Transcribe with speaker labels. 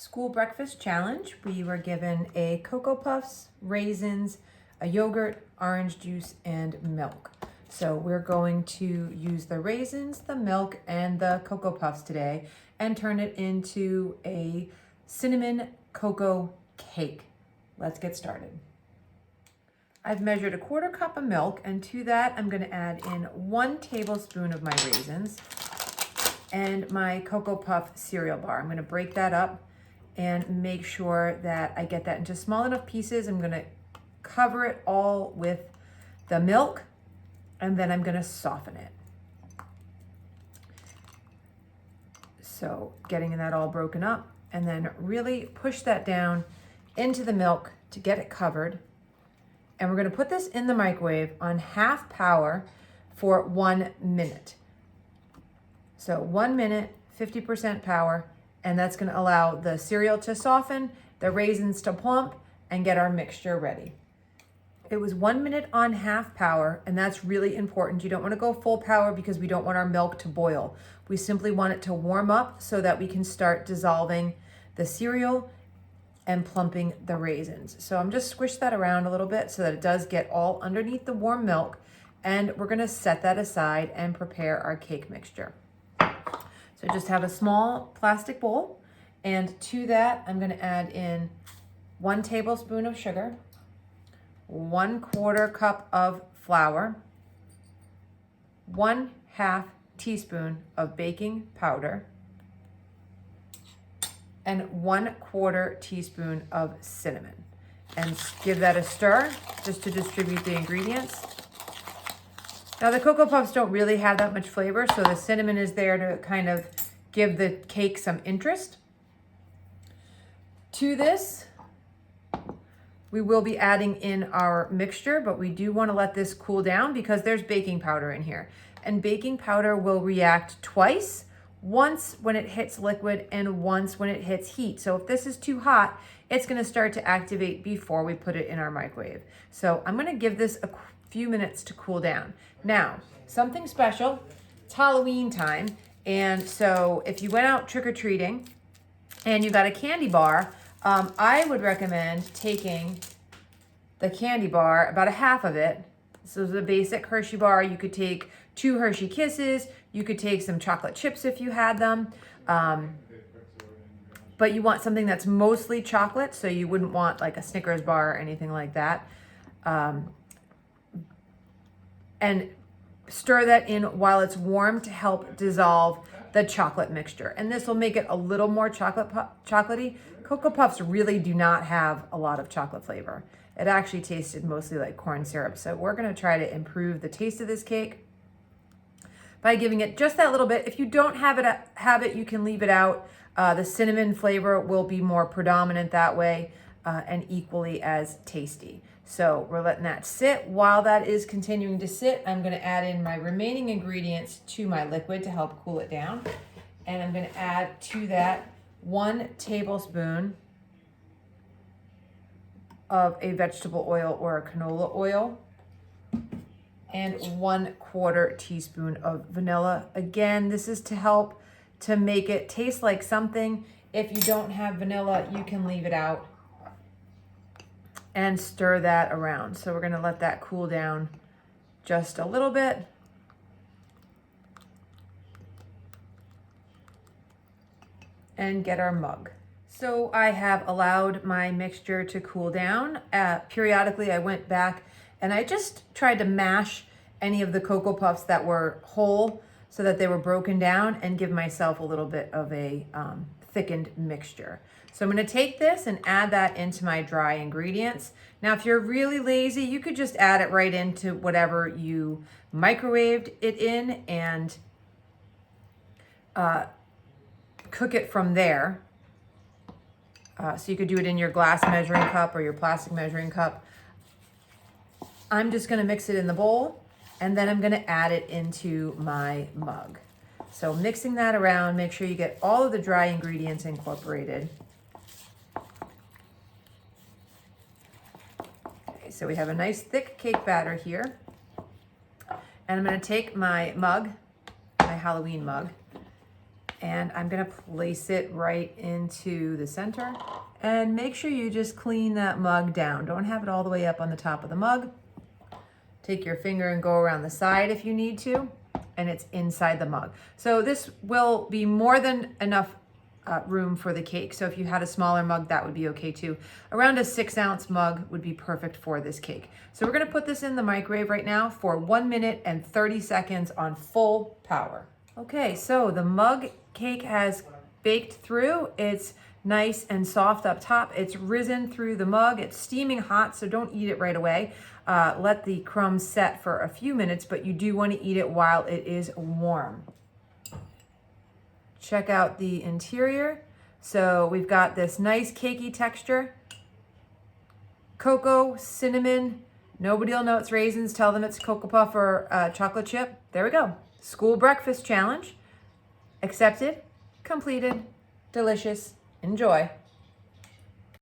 Speaker 1: School breakfast challenge. We were given a Cocoa Puffs, raisins, a yogurt, orange juice, and milk. So we're going to use the raisins, the milk, and the Cocoa Puffs today and turn it into a cinnamon cocoa cake. Let's get started. I've measured a 1/4 cup of milk, and to that I'm going to add in 1 tablespoon of my raisins and my Cocoa Puff cereal bar. I'm going to break that up and make sure that I get that into small enough pieces. I'm going to cover it all with the milk, and then I'm going to soften it. So getting that all broken up, and then really push that down into the milk to get it covered. And we're going to put this in the microwave on half power for 1 minute. So 1 minute, 50% power, and that's going to allow the cereal to soften, the raisins to plump, and get our mixture ready. It was 1 minute on half power, and that's really important. You don't want to go full power because we don't want our milk to boil. We simply want it to warm up so that we can start dissolving the cereal and plumping the raisins. So I'm just squish that around a little bit so that it does get all underneath the warm milk, and we're going to set that aside and prepare our cake mixture. So just have a small plastic bowl, and to that I'm going to add in 1 tablespoon of sugar, 1/4 cup of flour, 1/2 teaspoon of baking powder, and 1/4 teaspoon of cinnamon. And give that a stir just to distribute the ingredients. Now the Cocoa Puffs don't really have that much flavor, so the cinnamon is there to kind of give the cake some interest. To this, we will be adding in our mixture, but we do want to let this cool down because there's baking powder in here. And baking powder will react twice, once when it hits liquid and once when it hits heat. So if this is too hot, it's going to start to activate before we put it in our microwave. So I'm going to give this a few minutes to cool down. Now, something special, it's Halloween time, and so if you went out trick-or-treating and you got a candy bar, I would recommend taking the candy bar, about 1/2 of it. So the basic Hershey bar, you could take 2 Hershey Kisses, you could take some chocolate chips if you had them, but you want something that's mostly chocolate, so you wouldn't want like a Snickers bar or anything like that. And stir that in while it's warm to help dissolve the chocolate mixture. And this will make it a little more chocolatey. Cocoa Puffs really do not have a lot of chocolate flavor. It actually tasted mostly like corn syrup. So we're going to try to improve the taste of this cake by giving it just that little bit. If you don't have it, you can leave it out. The cinnamon flavor will be more predominant that way and equally as tasty. So we're letting that sit. While that is continuing to sit, I'm going to add in my remaining ingredients to my liquid to help cool it down. And I'm going to add to that 1 tablespoon of a vegetable oil or a canola oil, and 1/4 teaspoon of vanilla. Again, this is to help to make it taste like something. If you don't have vanilla, you can leave it out and stir that around. So we're going to let that cool down just a little bit. And get our mug. So I have allowed my mixture to cool down. Periodically I went back and I just tried to mash any of the Cocoa Puffs that were whole so that they were broken down and give myself a little bit of a thickened mixture. So I'm going to take this and add that into my dry ingredients. Now, if you're really lazy, you could just add it right into whatever you microwaved it in and cook it from there. So you could do it in your glass measuring cup or your plastic measuring cup. I'm just going to mix it in the bowl, and then I'm going to add it into my mug. So mixing that around, make sure you get all of the dry ingredients incorporated. Okay, so we have a nice thick cake batter here. And I'm going to take my mug, my Halloween mug, And I'm gonna place it right into the center. And make sure you just clean that mug down. Don't have it all the way up on the top of the mug. Take your finger and go around the side if you need to, and it's inside the mug. So this will be more than enough room for the cake. So if you had a smaller mug, that would be okay too. Around a 6-ounce mug would be perfect for this cake. So we're gonna put this in the microwave right now for 1 minute and 30 seconds on full power. Okay, so the mug cake has baked through. It's nice and soft up top. It's risen through the mug. It's steaming hot, so don't eat it right away. Let the crumbs set for a few minutes, but you do want to eat it while it is warm. Check out the interior. So we've got this nice cakey texture. Cocoa, cinnamon. Nobody will know it's raisins. Tell them it's Cocoa Puff or chocolate chip. There we go. School breakfast challenge. Accepted, completed, delicious. Enjoy.